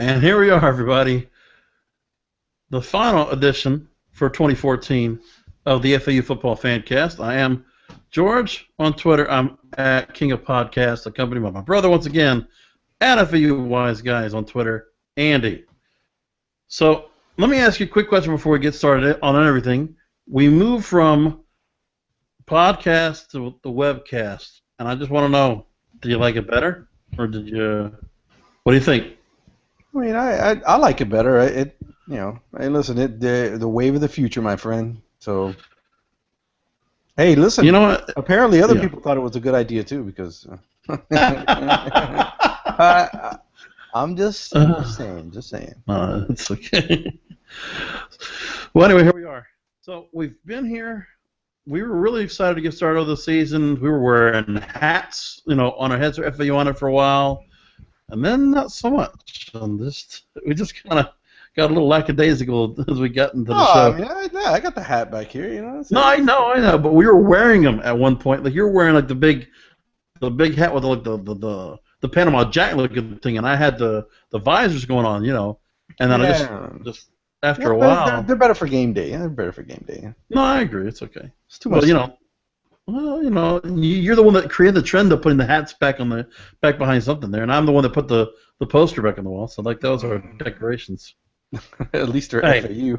And here we are, everybody. The final edition for 2014 of the FAU Football Fancast. I am George on Twitter. I'm at King of Podcasts, accompanied by my brother once again, at FAU Wise Guys on Twitter, Andy. So let me ask you a quick question before we get started on everything. We moved from podcast to the webcast, and I just want to know, do you like it better, or did you? What do you think? I mean, I like it better. Hey, listen, the wave of the future, my friend. So, hey, listen. You know what? Apparently, other people thought it was a good idea too, because I'm just saying. It's okay. Well, anyway, here we are. So we've been here. We were really excited to get started with the season. We were wearing hats, on our heads for FAU on it for a while. And then not so much. We just kind of got a little lackadaisical as we got into the show. I got the hat back here, No, I know, but we were wearing them at one point. Like you were wearing like the big hat with like the Panama Jack looking thing, and I had the visors going on, And then I just after a while, they're better for game day. They're better for game day. No, I agree. It's okay. It's too much. Well, you're the one that created the trend of putting the hats back behind something there, and I'm the one that put the poster back on the wall. So like those are decorations. At least they're FAU.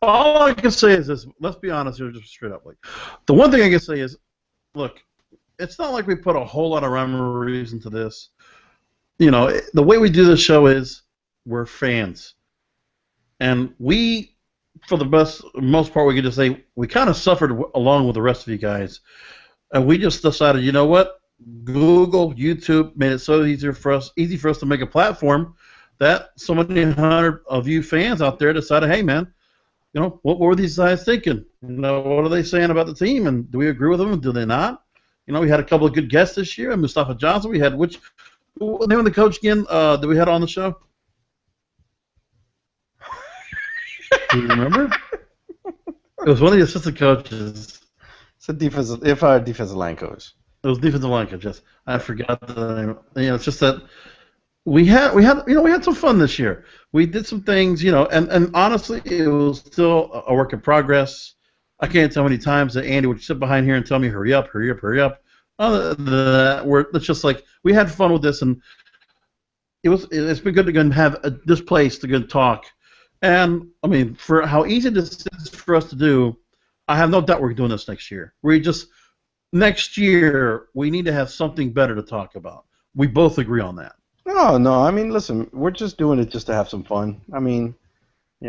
All I can say is this. Let's be honest here, just straight up. Like, the one thing I can say is, look, it's not like we put a whole lot of rhyme or reason to this. The way we do this show is we're fans, and we. For the most part, we could just say we kind of suffered along with the rest of you guys, and we just decided, you know what? Google, YouTube made it so easy for us to make a platform that so many hundred of you fans out there decided, hey man, what were these guys thinking? What are they saying about the team, and do we agree with them, and do they not? We had a couple of good guests this year. Mustafa Johnson. We had what name of the coach again? That we had on the show. Do you remember? It was one of the assistant coaches. It's a defensive line coach. It was defensive line coach. Yes, I forgot the name. It's just that we had some fun this year. We did some things, and honestly, it was still a work in progress. I can't tell how many times that Andy would sit behind here and tell me, "Hurry up, hurry up, hurry up." Other than that, it's just like we had fun with this, and it's been good to go and have this place to go and talk. And, for how easy this is for us to do, I have no doubt we're doing this next year. Next year, we need to have something better to talk about. We both agree on that. No, listen, we're just doing it just to have some fun. You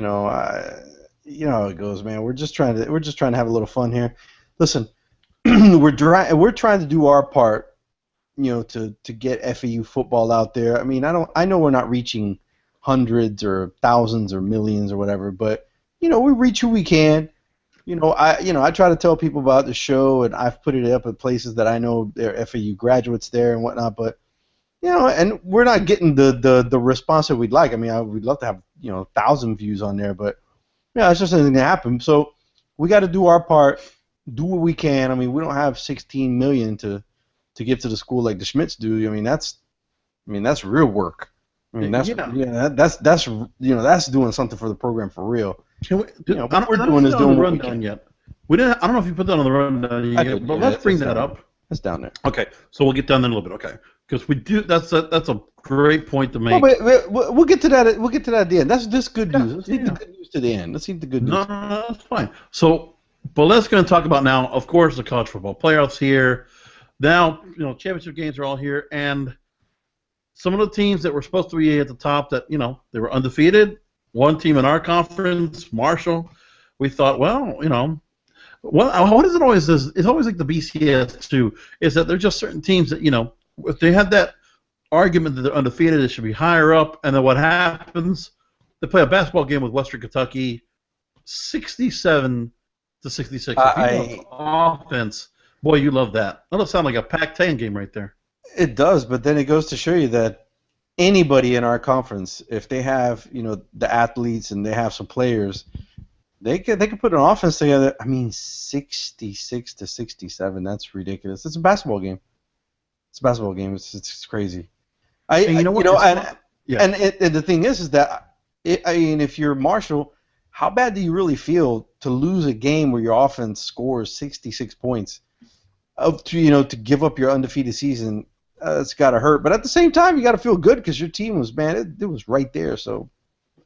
know how it goes, man. We're just trying to have a little fun here. Listen, we're trying to do our part, to get FAU football out there. I know we're not reaching hundreds or thousands or millions or whatever, but we reach who we can. I try to tell people about the show, and I've put it up at places that I know there are FAU graduates there and whatnot, but and we're not getting the response that we'd like. We'd love to have 1,000 views on there, but it's just anything to happen. So we got to do our part, do what we can. We don't have 16 million to give to the school like the Schmitz do. That's real work. That's doing something for the program for real. What we're doing is doing rundown yet. I don't know if you put that on the rundown yet, but let's bring that up. It's down there. Okay, so we'll get down there in a little bit. Okay, because we do. That's a great point to make. We'll get to that. We'll get to that at the end. That's good news. Let's leave the good news to the end. Let's leave the good news. No, that's fine. So, but let's go and talk about now. Of course, the college football playoffs here. Now, championship games are all here, and some of the teams that were supposed to be at the top that, they were undefeated. One team in our conference, Marshall, we thought, what is it always is? It's always like the BCS too, is that there's just certain teams that, if they have that argument that they're undefeated, it should be higher up, and then what happens? They play a basketball game with Western Kentucky, 67-66. Offense. Boy, you love that. That'll sound like a Pac-10 game right there. It does, but then it goes to show you that anybody in our conference, if they have, the athletes and they have some players, they can put an offense together. 66-67, that's ridiculous. It's a basketball game. It's a basketball game. It's crazy. And you know what? And the thing is that I mean, if you're Marshall, how bad do you really feel to lose a game where your offense scores 66 points, to give up your undefeated season? It's got to hurt, but at the same time, you got to feel good because your team was, man, it was right there. So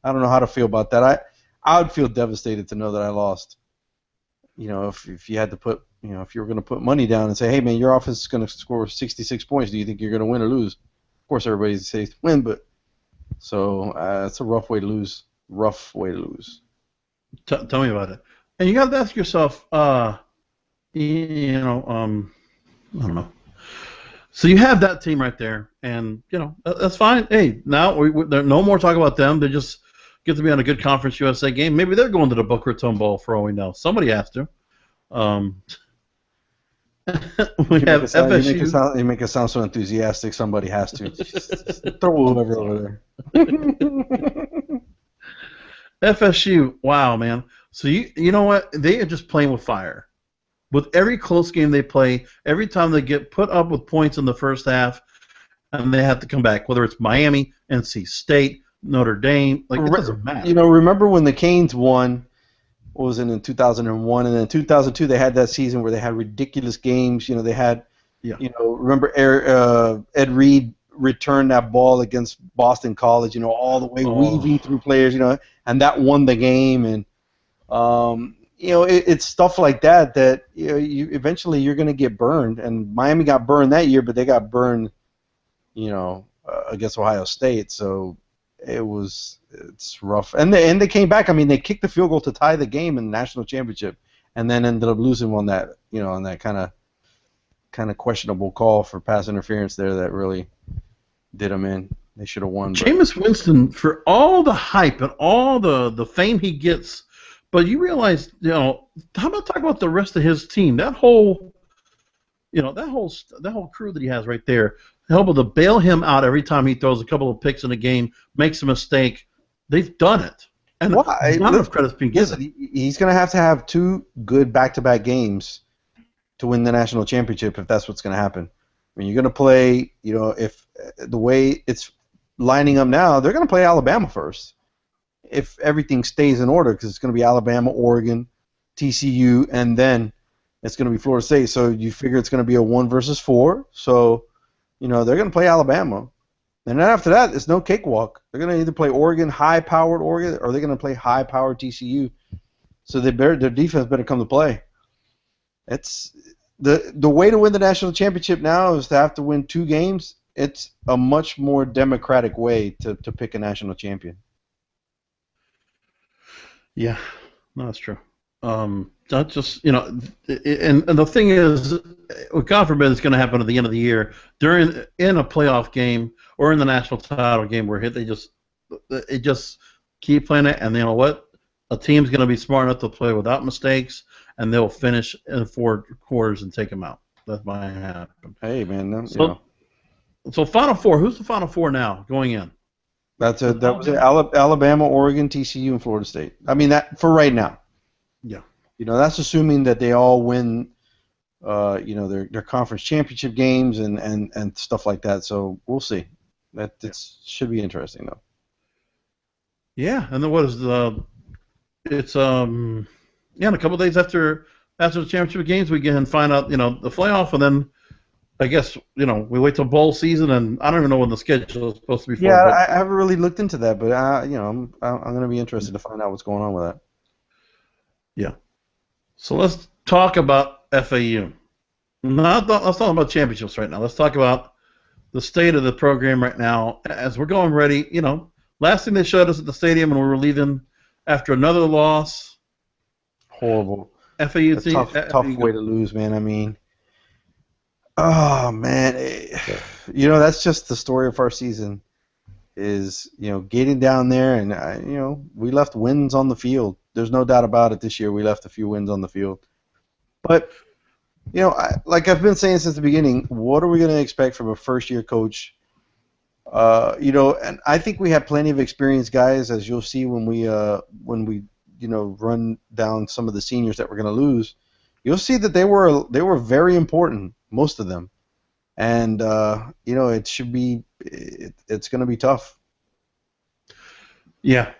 I don't know how to feel about that. I would feel devastated to know that I lost. If you had to put, if you were going to put money down and say, hey man, your offense is going to score 66 points, do you think you're going to win or lose? Of course, everybody says win, but so it's a rough way to lose. Rough way to lose. Tell me about it. And you got to ask yourself, I don't know. So you have that team right there, and that's fine. Hey, now there's no more talk about them. They just get to be on a good Conference USA game. Maybe they're going to the Boca Raton Bowl for all we know. Somebody has to. We have FSU. You make it sound so enthusiastic. Somebody has to. Throw whoever over there. FSU. Wow, man. So you know what? They are just playing with fire. With every close game they play, every time they get put up with points in the first half, and they have to come back, whether it's Miami, NC State, Notre Dame, it doesn't matter. Remember when the Canes won? What was it in 2001? And then in 2002 they had that season where they had ridiculous games. They had, remember Ed Reed returned that ball against Boston College, all the way weaving through players, and that won the game. And it's stuff like that you eventually you're going to get burned. And Miami got burned that year, but they got burned, against Ohio State. So it's rough. And they came back. I mean, they kicked the field goal to tie the game in the national championship, and then ended up losing on that, on that kind of questionable call for pass interference there that really did them in. They should have won. Jameis Winston, for all the hype and all the fame he gets. But you realize, how about talk about the rest of his team? That whole crew that he has right there, able to bail him out every time he throws a couple of picks in a game, makes a mistake. They've done it, and not enough credit's being given. He's going to have 2 good back-to-back games to win the national championship if that's what's going to happen. I mean, you're going to play, if the way it's lining up now, they're going to play Alabama first. If everything stays in order, because it's going to be Alabama, Oregon, TCU, and then it's going to be Florida State. So you figure it's going to be a 1 versus 4. So, they're going to play Alabama. And then after that, it's no cakewalk. They're going to either play Oregon, high-powered Oregon, or they're going to play high-powered TCU. So their defense better come to play. It's the way to win the national championship now is to have to win 2 games. It's a much more democratic way to pick a national champion. Yeah, no, that's true. Not just, and the thing is, God forbid it's going to happen at the end of the year in a playoff game or in the national title game where they just keep playing it, and you know what? A team's going to be smart enough to play without mistakes, and they'll finish in 4 quarters and take them out. That might happen. Hey, man, So Final Four. Who's the Final Four now going in? That was it. Alabama, Oregon, TCU, and Florida State. I mean, that for right now. Yeah. That's assuming that they all win, their conference championship games and stuff like that. So we'll see. Should be interesting though. Yeah, and then what is it's in a couple of days after the championship games we can find out the playoff, and then I guess we wait till bowl season, and I don't even know when the schedule is supposed to be for. Yeah, I haven't really looked into that, but I'm going to be interested to find out what's going on with that. Yeah. So let's talk about FAU. Let's talk about championships right now. Let's talk about the state of the program right now as we're going ready. Last thing they showed us at the stadium when we were leaving after another loss. Horrible. FAU team. Tough way to lose, man. I mean. Oh man, that's just the story of our season. Is getting down there, and we left wins on the field. There's no doubt about it. This year we left a few wins on the field, but like I've been saying since the beginning, what are we going to expect from a first-year coach? And I think we have plenty of experienced guys, as you'll see when we run down some of the seniors that we're going to lose. You'll see that they were very important. Most of them. and it should be it's going to be tough. Yeah.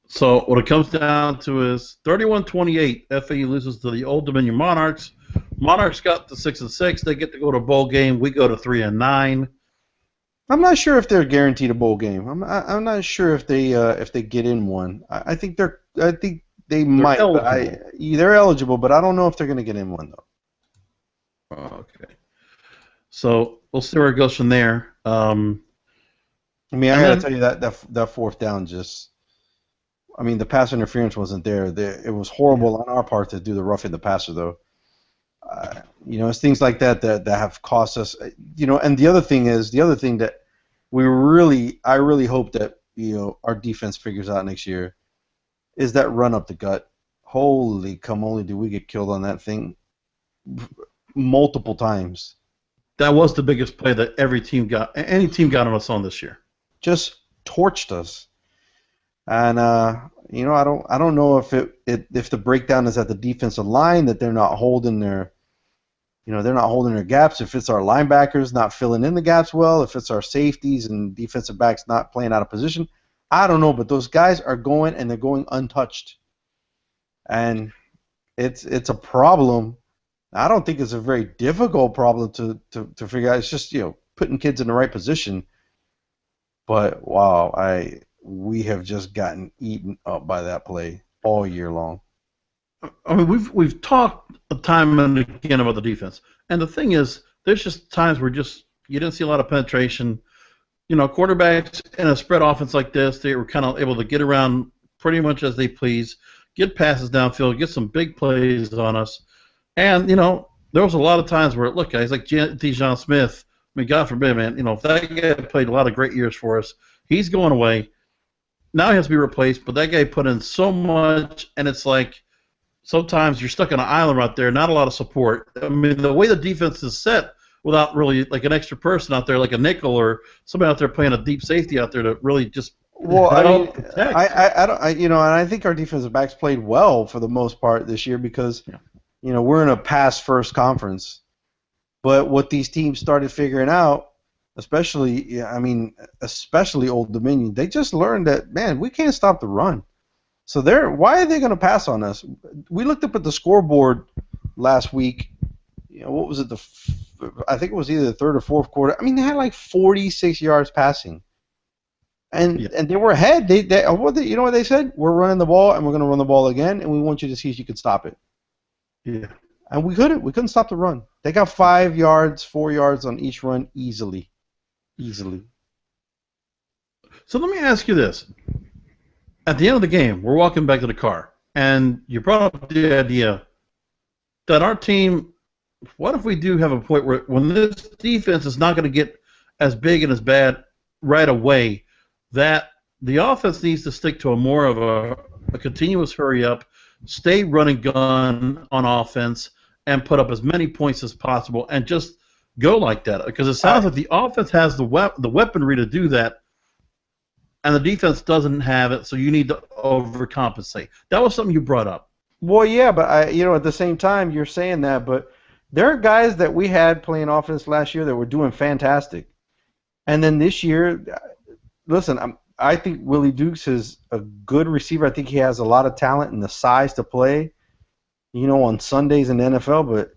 So what it comes down to is 31-28. FAU loses to the Old Dominion Monarchs. Monarchs got to 6-6. They get to go to a bowl game. We go to 3-9. I'm not sure if they're guaranteed a bowl game. I'm not sure if they get in one. I think they might. Eligible. They're eligible, but I don't know if they're going to get in one though. Okay. So we'll see where it goes from there. I gotta tell you that fourth down just. I mean, the pass interference wasn't there. It was horrible on our part to do the roughing the passer though. It's things like that have cost us. And the other thing that I really hope that our defense figures out next year is that run up the gut. Holy camole, do we get killed on that thing multiple times. That was the biggest play that any team got on us on this year. Just torched us. And I don't know if the breakdown is at the defensive line, that they're not holding their gaps, if it's our linebackers not filling in the gaps well, if it's our safeties and defensive backs not playing out of position. I don't know, but those guys are going, and they're going untouched. And it's a problem. I don't think it's a very difficult problem to figure out. It's just, putting kids in the right position. But wow, we have just gotten eaten up by that play all year long. I mean, we've talked time and again about the defense, and the thing is, there's just times where you didn't see a lot of penetration. Quarterbacks in a spread offense like this, they were kind of able to get around pretty much as they please, get passes downfield, get some big plays on us, and there was a lot of times where guys like Dijon Smith. I mean, God forbid, man. If that guy played a lot of great years for us, he's going away. Now he has to be replaced, but that guy put in so much, and it's like sometimes you're stuck on an island right there, not a lot of support. I mean, the way the defense is set without really like an extra person out there, like a nickel or somebody out there playing a deep safety out there to really just protect. I don't, and I think our defensive backs played well for the most part this year because, we're in a pass-first conference. But what these teams started figuring out, especially Old Dominion, they just learned that, man, we can't stop the run. So why are they going to pass on us? We looked up at the scoreboard last week. What was it? I think it was either the third or fourth quarter. I mean, they had like 46 yards passing, and they were ahead. You know what they said? We're running the ball, and we're going to run the ball again, and we want you to see if you can stop it. Yeah. And we couldn't. We couldn't stop the run. They got 5 yards, 4 yards on each run easily. So let me ask you this. At the end of the game, we're walking back to the car, and you brought up the idea that our team, what if we do have a point where when this defense is not going to get as big and as bad right away, that the offense needs to stick to a more of a continuous hurry up, stay run and gun on offense, and put up as many points as possible, and just go like that. Because it sounds like the offense has the weaponry to do that, and the defense doesn't have it, so you need to overcompensate. That was something you brought up. Well, yeah, but at the same time, you're saying that, but there are guys that we had playing offense last year that were doing fantastic. And then this year, listen, I think Willie Dukes is a good receiver. I think he has a lot of talent and the size to play, on Sundays in the NFL. But,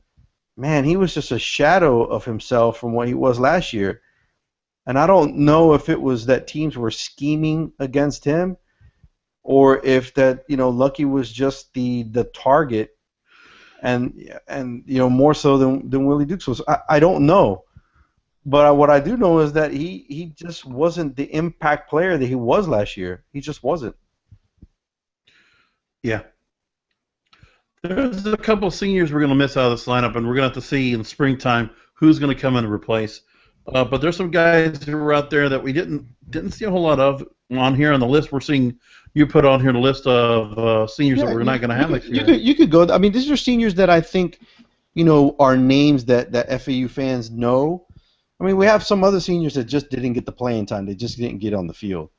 man, he was just a shadow of himself from what he was last year. And I don't know if it was that teams were scheming against him or if that, Lucky was just the target and more so than Willie Dukes was. I don't know. But what I do know is that he just wasn't the impact player that he was last year. He just wasn't. Yeah. There's a couple of seniors we're going to miss out of this lineup, and we're going to have to see in the springtime who's going to come in and replace. But there's some guys who are out there that we didn't see a whole lot of on here on the list. We're seeing you put on here the list of seniors that we're not going to have next year. You could go. I mean, these are seniors that I think, are names that FAU fans know. I mean, we have some other seniors that just didn't get the playing time. They just didn't get on the field.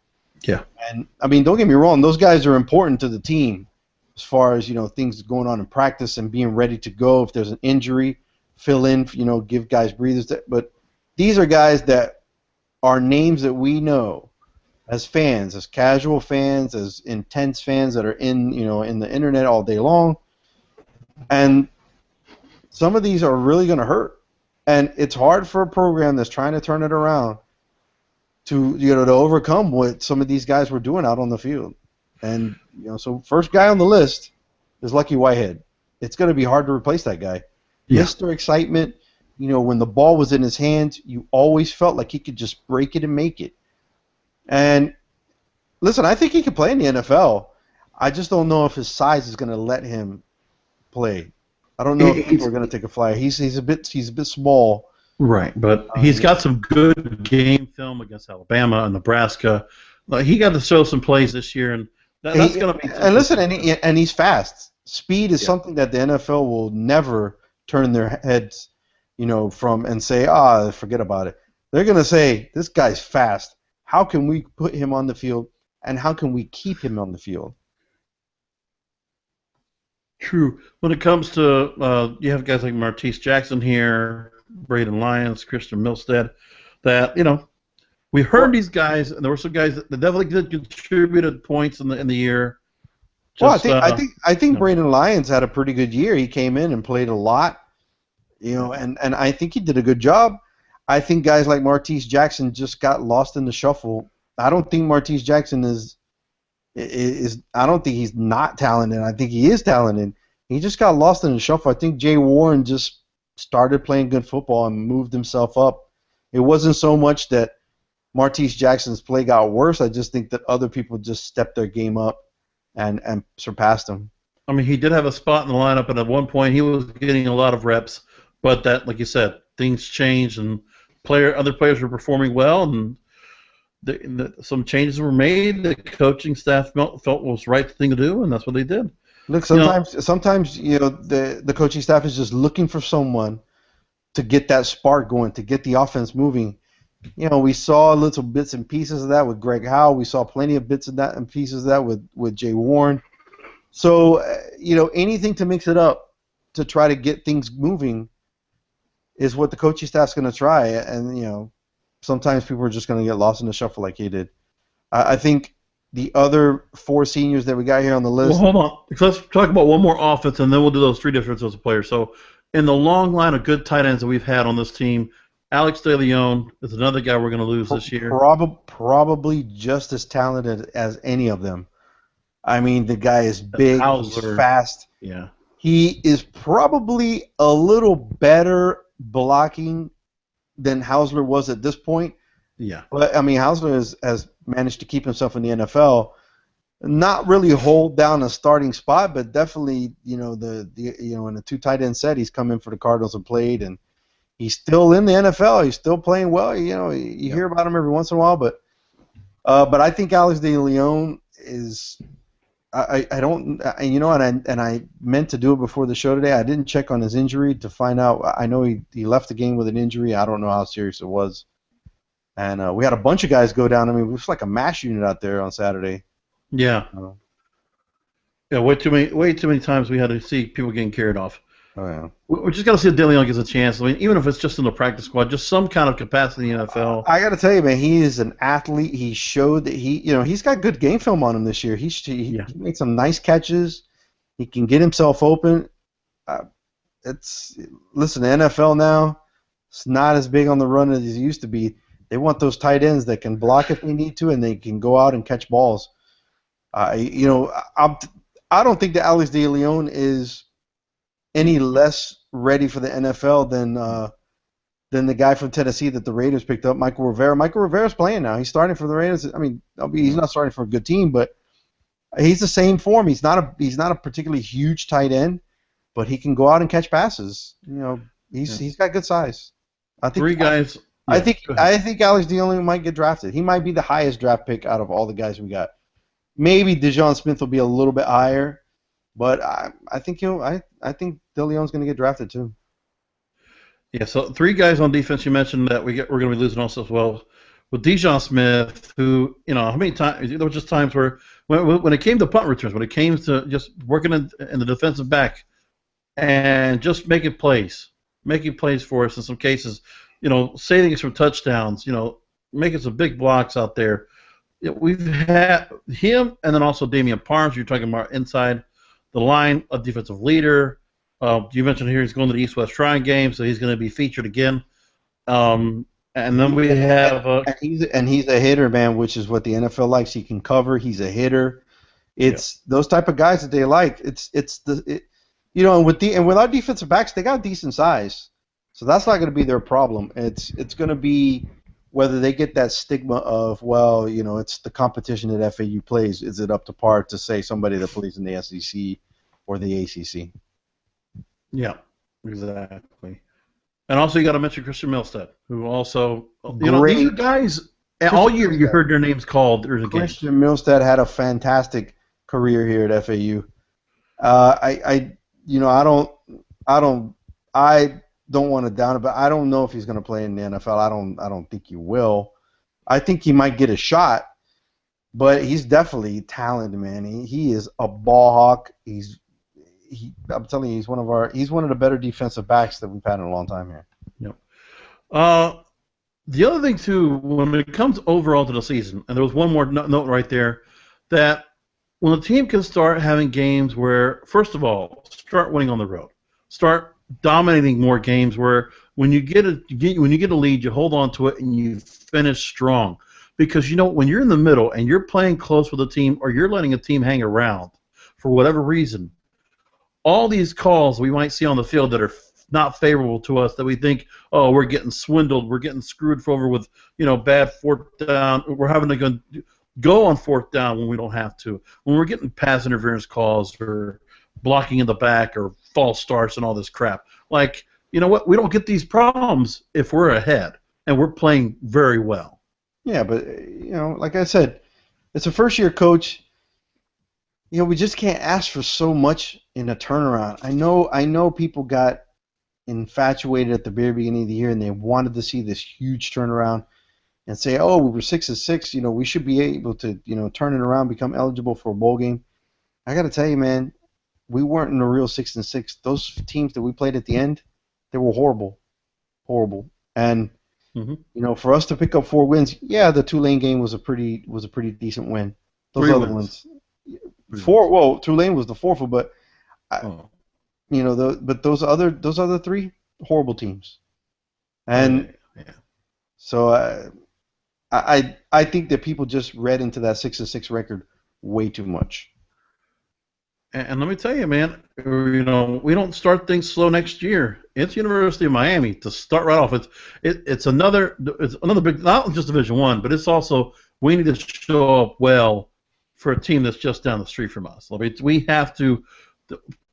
Yeah. And, I mean, don't get me wrong. Those guys are important to the team as far as, things going on in practice and being ready to go if there's an injury fill in, give guys breathers. But these are guys that are names that we know as fans, as casual fans, as intense fans that are in the internet all day long. And some of these are really going to hurt. And it's hard for a program that's trying to turn it around to overcome what some of these guys were doing out on the field. And so first guy on the list is Lucky Whitehead. It's going to be hard to replace that guy. Yeah. Mr. Excitement, when the ball was in his hands, you always felt like he could just break it and make it. And listen, I think he could play in the NFL. I just don't know if his size is going to let him play. I don't know if people are going to take a flyer. He's a bit small. Right, but he's got some good game film against Alabama and Nebraska. He got to show some plays this year, and that's going to be. And listen, and he's fast. Speed is something that the NFL will never turn their heads, from and say, forget about it. They're going to say, this guy's fast. How can we put him on the field, and how can we keep him on the field? True. When it comes to, you have guys like Martese Jackson here, Braden Lyons, Christian Milstead, that, we heard these guys, and there were some guys that definitely did contributed points in the year. Just, I think Braden Lyons had a pretty good year. He came in and played a lot, and I think he did a good job. I think guys like Martese Jackson just got lost in the shuffle. I don't think Martese Jackson is I don't think he's not talented. I think he is talented. He just got lost in the shuffle. I think Jay Warren just started playing good football and moved himself up. It wasn't so much that Martese Jackson's play got worse. I just think that other people just stepped their game up and surpassed him. I mean, he did have a spot in the lineup, and at one point he was getting a lot of reps. But that, like you said, things changed, and other players were performing well, and some changes were made. The coaching staff felt was the right thing to do, and that's what they did. Look, sometimes the coaching staff is just looking for someone to get that spark going, to get the offense moving. We saw little bits and pieces of that with Greg Howe. We saw plenty of bits of that and pieces of that with Jay Warren. So, anything to mix it up to try to get things moving is what the coaching staff's going to try. And, sometimes people are just going to get lost in the shuffle like he did. I think the other four seniors that we got here on the list. Well, hold on. Let's talk about one more offense, and then we'll do those three differences of players. So, in the long line of good tight ends that we've had on this team, Alex De Leon is another guy we're going to lose this year. Probably just as talented as any of them. I mean, the guy is big, he's fast. Yeah. He is probably a little better blocking than Hausler was at this point. Yeah. But, I mean, Hausler has managed to keep himself in the NFL. Not really hold down a starting spot, but definitely, in a two tight end set, he's come in for the Cardinals and played, and he's still in the NFL. He's still playing well. You hear about him every once in a while, but I think Alex De Leon is. I meant to do it before the show today. I didn't check on his injury to find out. I know he left the game with an injury. I don't know how serious it was. And we had a bunch of guys go down. I mean, it was like a mass unit out there on Saturday. Yeah. Yeah. Way too many times we had to see people getting carried off. Oh yeah. We just got to see if De Leon gets a chance. I mean, even if it's just in the practice squad, just some kind of capacity in the NFL. I got to tell you, man, he is an athlete. He showed that he's got good game film on him this year. He made some nice catches. He can get himself open. Listen, the NFL now, it's not as big on the run as it used to be. They want those tight ends that can block if they need to, and they can go out and catch balls. I don't think that Alex De Leon is any less ready for the NFL than the guy from Tennessee that the Raiders picked up, Michael Rivera. Michael Rivera's playing now. He's starting for the Raiders. I mean, he's not starting for a good team, but he's the same form. He's not a particularly huge tight end, but he can go out and catch passes. He's got good size. I think three guys. I think Alex De Leon might get drafted. He might be the highest draft pick out of all the guys we got. Maybe DeJon Smith will be a little bit higher, but I think I think De Leon's going to get drafted too. Yeah, so three guys on defense you mentioned that we're going to be losing also as well. With DeJon Smith, who, how many times, there were just times where when it came to punt returns, when it came to just working in the defensive back and just making plays, making plays for us in some cases, saving us from touchdowns, making some big blocks out there. We've had him and then also Damian Parnes. You're talking about inside the line, a defensive leader. You mentioned here he's going to the East-West Shrine game, so he's going to be featured again. And then we have and he's a hitter, man, which is what the NFL likes. He can cover. He's a hitter. It's those type of guys that they like. And with our defensive backs, they got decent size, so that's not going to be their problem. It's going to be whether they get that stigma of, it's the competition that FAU plays. Is it up to par to say somebody that plays in the SEC or the ACC? Yeah, exactly. And also, you got to mention Christian Milstead, who also, these are guys. All year you heard their names called. Christian Milstead had a fantastic career here at FAU. I don't want to down it, but I don't know if he's going to play in the NFL. I don't think he will. I think he might get a shot, but he's definitely talented, man. He is a ball hawk. I'm telling you, he's one of the better defensive backs that we've had in a long time here. Yep. The other thing too, when it comes overall to the season, and there was one more note right there, that when a team can start having games where, first of all, start winning on the road, start dominating more games where when you get a lead, you hold on to it and you finish strong, because when you're in the middle and you're playing close with a team or you're letting a team hang around for whatever reason, all these calls we might see on the field that are not favorable to us, that we think, oh, we're getting swindled, we're getting screwed over with, bad fourth down, we're having to go on fourth down when we don't have to, when we're getting pass interference calls or blocking in the back or false starts and all this crap. Like, you know what? We don't get these problems if we're ahead and we're playing very well. Yeah, but, like I said, it's a first-year coach. We just can't ask for so much in a turnaround. I know people got infatuated at the very beginning of the year and they wanted to see this huge turnaround and say, oh, we were 6-6, we should be able to, turn it around, become eligible for a bowl game. I got to tell you, man, we weren't in a real 6-6. Those teams that we played at the end, they were horrible. And for us to pick up 4 wins, yeah, the Tulane game was a pretty decent win. Those other ones. Tulane was the 4th one, but but those other 3 horrible teams, and so I think that people just read into that 6-6 record way too much. And let me tell you, man, we don't start things slow next year. It's University of Miami to start right off. It's another big, not just Division I, but it's also we need to show up well for a team that's just down the street from us. I mean, we have to.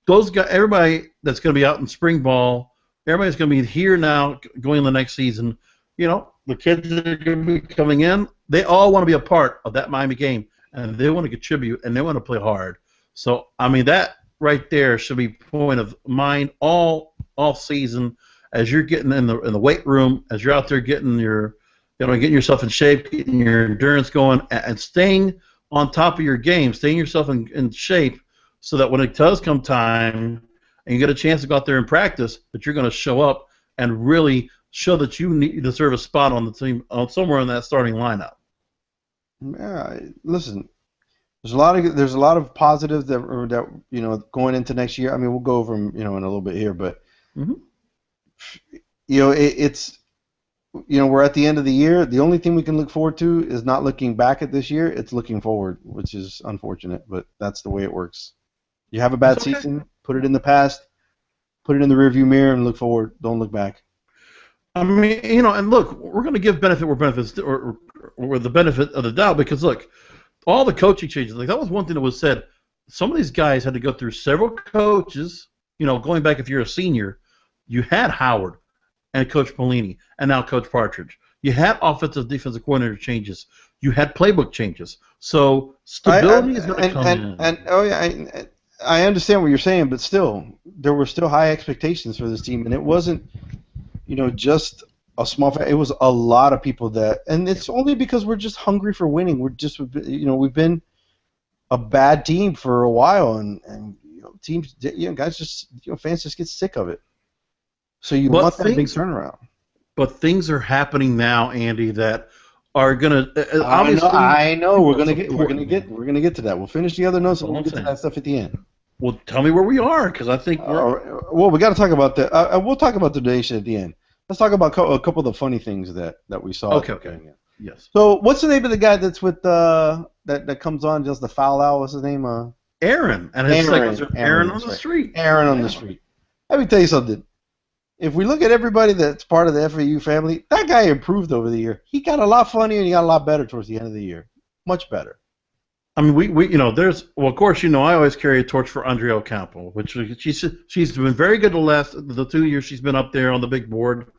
Those guys, everybody that's going to be out in spring ball, everybody's going to be here now, going in the next season. The kids that are going to be coming in, they all want to be a part of that Miami game, and they want to contribute and they want to play hard. So, I mean, that right there should be point of mind all season as you're getting in the weight room, as you're out there getting getting yourself in shape, getting your endurance going, and staying on top of your game, staying yourself in shape, so that when it does come time and you get a chance to go out there and practice, that you're going to show up and really show that you need to deserve a spot on the team, somewhere in that starting lineup. Yeah, listen. There's a lot of positives that going into next year. I mean, we'll go over them in a little bit here, but it's we're at the end of the year. The only thing we can look forward to is not looking back at this year. It's looking forward, which is unfortunate, but that's the way it works. You have a bad season, put it in the past, put it in the rearview mirror, and look forward. Don't look back. I mean, and look, we're going to give benefit where benefits or the benefit of the doubt, because look. All the coaching changes, like that was one thing that was said. Some of these guys had to go through several coaches. Going back, if you're a senior, you had Howard and Coach Pelini, and now Coach Partridge. You had offensive, defensive coordinator changes. You had playbook changes. So stability is going to come in. And I understand what you're saying, but still, there were still high expectations for this team, and it wasn't, just a small. It was a lot of people and it's only because we're just hungry for winning. We're just, we've been a bad team for a while, and teams, guys just, fans just get sick of it. So you But want that big things, turnaround. but things are happening now, Andy, that are gonna I know. obviously I know. people We're are gonna get. We're gonna supporting get. him. We're gonna get to that. We'll finish the other notes That's and all then we'll I'm get to saying. that stuff at the end. Well, tell me where we are, because I think we're Well, we got to talk about the. We'll talk about the donation at the end. Let's talk about a couple of the funny things that we saw. okay. Okay. Yes. So, what's the name of the guy that's with that comes on just the foul out? What's his name? Aaron and his segments are Aaron on That's the right. street. Aaron on the street. Let me tell you something. If we look at everybody that's part of the FAU family, that guy improved over the year. He got a lot funnier and he got a lot better towards the end of the year. Much better. I mean, we there's of course I always carry a torch for Andrea Ocampo, which she's been very good the 2 years she's been up there on the big board,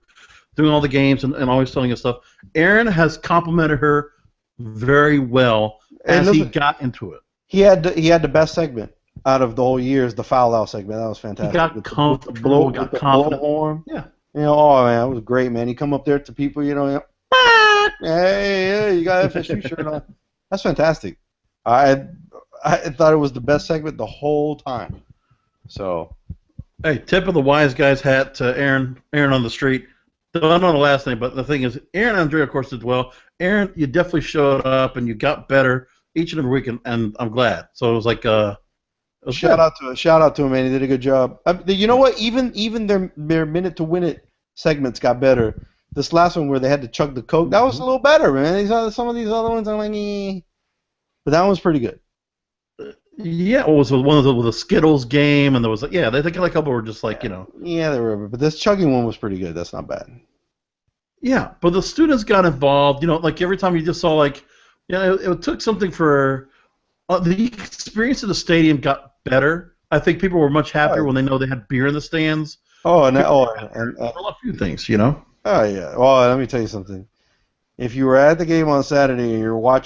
doing all the games and always telling us stuff. Aaron has complimented her very well as he got into it. He had the best segment out of the whole year is the foul out segment. That was fantastic. He got comfortable, got confident. Blowhorn. Yeah. Oh man, that was great, man. He come up there to people, hey, you got FSU shirt on. That's fantastic. I thought it was the best segment the whole time. So, hey, tip of the wise guy's hat to Aaron on the street. I don't know the last name, but the thing is, Aaron and Andrea, of course, did well. Aaron, you definitely showed up and you got better each and every week, and I'm glad. So it was like shout out to him, man. He did a good job. You know what? Even their minute to win it segments got better. This last one where they had to chug the Coke, that was a little better, man. Some of these other ones are like, but that one was pretty good. Yeah, it was one of the Skittles game, and there was they got a couple were just like Yeah, they were, but this chugging one was pretty good. That's not bad. Yeah, but the students got involved. Like every time you just saw it took something for the experience of the stadium got better. I think people were much happier when they know they had beer in the stands. And a few things. Oh yeah. Well, let me tell you something. If you were at the game on Saturday and you're watching